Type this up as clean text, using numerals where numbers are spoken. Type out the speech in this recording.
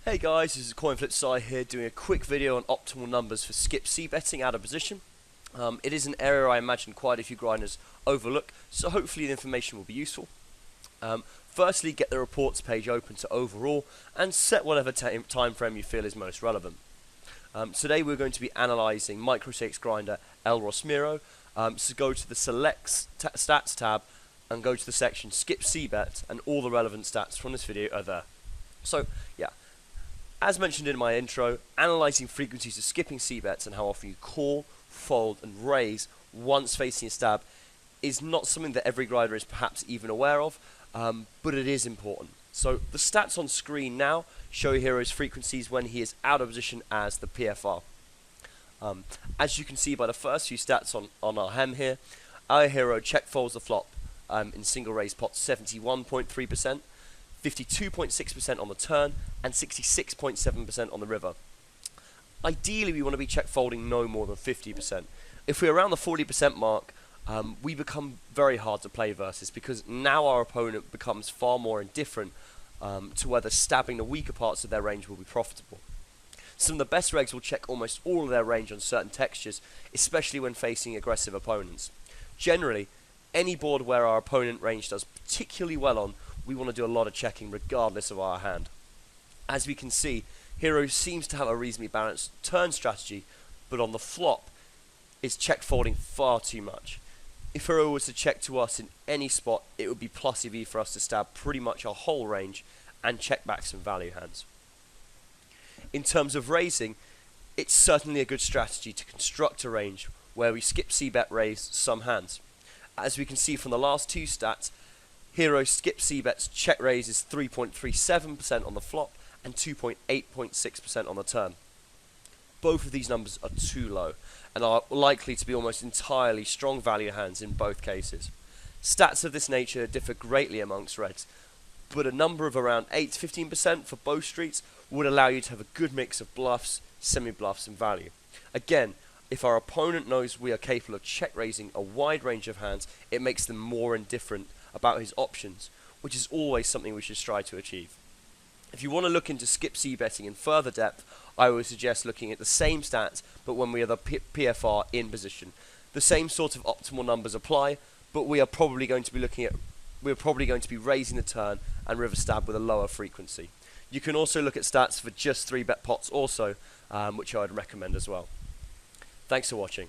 Hey guys, this is CoinFlipSci here doing a quick video on optimal numbers for skip CBetting out of position. It is an area I imagine quite a few grinders overlook, so hopefully the information will be useful. Firstly, get the reports page open to overall and set whatever time frame you feel is most relevant. Today we're going to be analysing micro-stakes grinder El Rosmiro, so go to the Select Stats tab and go to the section Skip CBet, and all the relevant stats from this video are there. So yeah, as mentioned in my intro, analysing frequencies of skipping CBets and how often you call, fold and raise once facing a stab is not something that every grinder is perhaps even aware of, but it is important. So the stats on screen now show Hero's frequencies when he is out of position as the PFR. As you can see by the first few stats on our hem here, our hero check folds the flop in single raise pots 71.3%, 52.6% on the turn, and 66.7% on the river. Ideally, we want to be check folding no more than 50%. If we're around the 40% mark, we become very hard to play versus, because now our opponent becomes far more indifferent to whether stabbing the weaker parts of their range will be profitable. Some of the best regs will check almost all of their range on certain textures, especially when facing aggressive opponents. Generally, any board where our opponent range does particularly well on, we want to do a lot of checking regardless of our hand. As we can see, Hero seems to have a reasonably balanced turn strategy, but on the flop is check folding far too much. If Hero was to check to us in any spot, it would be plus EV for us to stab pretty much our whole range and check back some value hands. In terms of raising, it's certainly a good strategy to construct a range where we skip CBet raise some hands. As we can see from the last two stats, Hero skip CBet's check raise is 3.37% on the flop and 2.86% on the turn. Both of these numbers are too low and are likely to be almost entirely strong value hands in both cases. Stats of this nature differ greatly amongst reds, but a number of around 8 to 15% for both streets would allow you to have a good mix of bluffs, semi-bluffs and value. Again, if our opponent knows we are capable of check raising a wide range of hands, it makes them more indifferent about his options, which is always something we should strive to achieve. If you want to look into skip CBetting in further depth, I would suggest looking at the same stats but when we are the PFR in position. The same sort of optimal numbers apply, but we are probably going to be raising the turn and river stab with a lower frequency. You can also look at stats for just 3-bet pots also, which I would recommend as well. Thanks for watching.